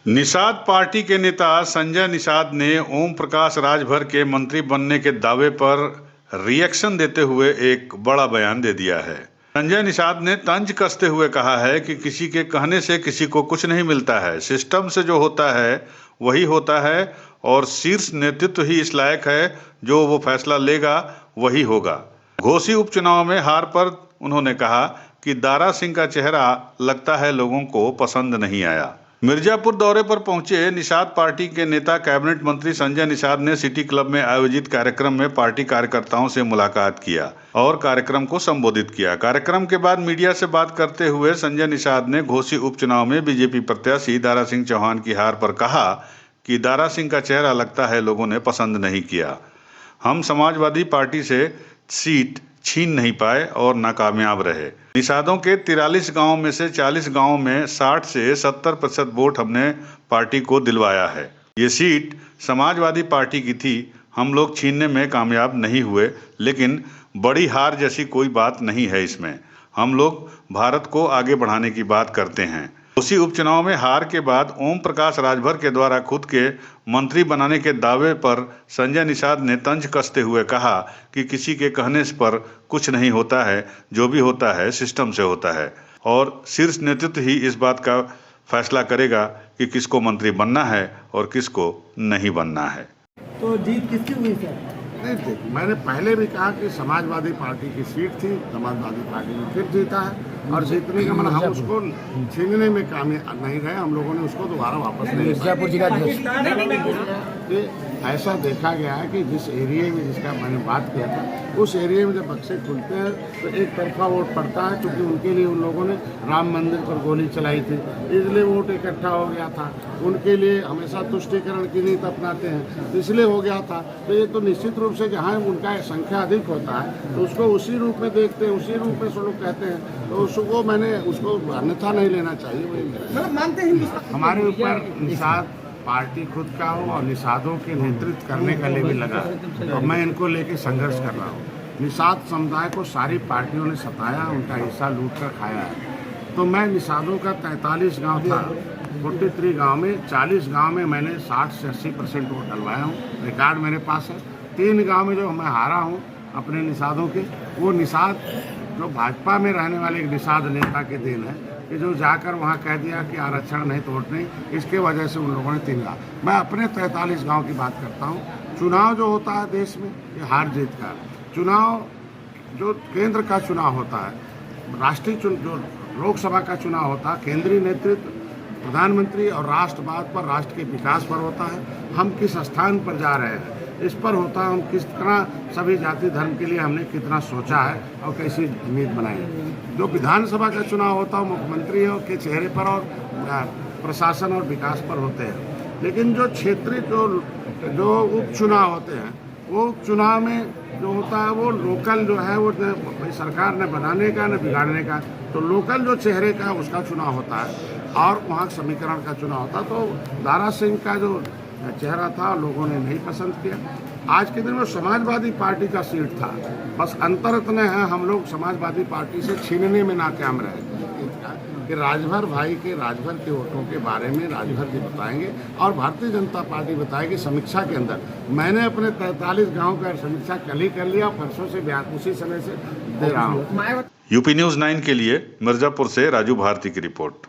Nishad party के नेता संजय निषाद ने ओम प्रकाश राजभर के मंत्री बनने के दावे पर रिएक्शन देते हुए एक बड़ा बयान दे दिया है। संजय निषाद ने तंज कसते हुए कहा है कि किसी के कहने से किसी को कुछ नहीं मिलता है, सिस्टम से जो होता है वही होता है और शीर्ष नेतृत्व ही इस लायक है, जो वो फैसला लेगा वही होगा। घोसी उपचुनाव में हार पर उन्होंने कहा कि दारा सिंह का चेहरा लगता है लोगों को पसंद नहीं आया। मिर्जापुर दौरे पर पहुंचे निषाद पार्टी के नेता कैबिनेट मंत्री संजय निषाद ने सिटी क्लब में आयोजित कार्यक्रम में पार्टी कार्यकर्ताओं से मुलाकात किया और कार्यक्रम को संबोधित किया। कार्यक्रम के बाद मीडिया से बात करते हुए संजय निषाद ने घोसी उपचुनाव में बीजेपी प्रत्याशी दारा सिंह चौहान की हार पर कहा कि दारा सिंह का चेहरा लगता है लोगों ने पसंद नहीं किया। हम समाजवादी पार्टी से सीट छीन नहीं पाए और नाकामयाब रहे। निषादों के 43 गांव में से 40 गांव में 60 से 70% वोट हमने पार्टी को दिलवाया है। ये सीट समाजवादी पार्टी की थी, हम लोग छीनने में कामयाब नहीं हुए, लेकिन बड़ी हार जैसी कोई बात नहीं है इसमें। हम लोग भारत को आगे बढ़ाने की बात करते हैं। उसी उपचुनाव में हार के बाद ओम प्रकाश राजभर के द्वारा खुद के मंत्री बनाने के दावे पर संजय निषाद ने तंज कसते हुए कहा कि किसी के कहने पर कुछ नहीं होता है, जो भी होता है सिस्टम से होता है और शीर्ष नेतृत्व ही इस बात का फैसला करेगा कि किसको मंत्री बनना है और किसको नहीं बनना है। तो जीत किसकी हुई सर? नहीं, मैंने पहले भी कहा कि समाजवादी पार्टी की सीट थी, समाजवादी पार्टी ने फिर जीता है और जीतने का मतलब हम उसको छीनने में कामयाब नहीं रहे, हम लोगों ने उसको दोबारा वापस नहीं लिया। ऐसा देखा गया है कि जिस एरिया में जिसका मैंने बात किया था, उस एरिया में जब बक्से खुलते हैं तो एक तरफा वोट पड़ता है, क्योंकि उनके लिए उन लोगों ने राम मंदिर पर गोली चलाई थी, इसलिए वोट इकट्ठा हो गया था। उनके लिए हमेशा तुष्टीकरण की नीति अपनाते हैं, इसलिए हो गया था। तो ये तो निश्चित रूप से जहाँ उनका संख्या अधिक होता है तो उसको उसी रूप में देखते हैं, उसी रूप में सब लोग कहते हैं, तो उसको मैंने उसको अन्यथा नहीं लेना चाहिए। मतलब मानते हैं हमारे ऊपर निषाद पार्टी खुद का हो और निषादों के नेतृत्व करने का लिए भी लगा और मैं इनको लेके संघर्ष कर रहा हूँ। निषाद समुदाय को सारी पार्टियों ने सताया, उनका हिस्सा लूट कर खाया है। तो मैं निषादों का 43 गांव था, 43 गांव में 40 गांव में मैंने 60 से 80% वोट डलवाया हूँ, रिकॉर्ड मेरे पास है। 3 गांव में जो मैं हारा हूँ अपने निषादों के, वो निषाद जो भाजपा में रहने वाले एक निषाद नेता के दिन है कि जो जाकर वहाँ कह दिया कि आरक्षण नहीं तो वोट नहीं, इसके वजह से उन लोगों ने 3 गाँव। मैं अपने 43 गांव की बात करता हूँ। चुनाव जो होता है देश में, ये हार जीत का चुनाव, जो केंद्र का चुनाव होता है, राष्ट्रीय जो लोकसभा का चुनाव होता है, केंद्रीय नेतृत्व प्रधानमंत्री और राष्ट्रवाद पर, राष्ट्र के विकास पर होता है। हम किस स्थान पर जा रहे हैं इस पर होता है, हम किस तरह सभी जाति धर्म के लिए हमने कितना सोचा है और कैसी नीति बनाई है। जो विधानसभा का चुनाव होता है मुख्यमंत्री के चेहरे पर और प्रशासन और विकास पर होते हैं। लेकिन जो क्षेत्रीय जो उपचुनाव होते हैं, वो चुनाव में जो होता है वो लोकल जो है, वो सरकार ने बनाने का न बिगाड़ने का, तो लोकल जो चेहरे का उसका चुनाव होता है और वहाँ समीकरण का चुनाव होता है। तो दारा सिंह का जो चेहरा था लोगों ने नहीं पसंद किया। आज के दिन में समाजवादी पार्टी का सीट था, बस अंतर इतने हैं हम लोग समाजवादी पार्टी से छीनने में नाकाम रहे कि राजभर भाई के, राजभर के वोटों के बारे में राजभर जी बताएंगे और भारतीय जनता पार्टी बताएगी। समीक्षा के अंदर मैंने अपने 43 गाँव का समीक्षा कल ही कर लिया, परसों से उसी समय से दे रहा हूँ। यूपी न्यूज़ 9 के लिए मिर्जापुर से राजू भारती की रिपोर्ट।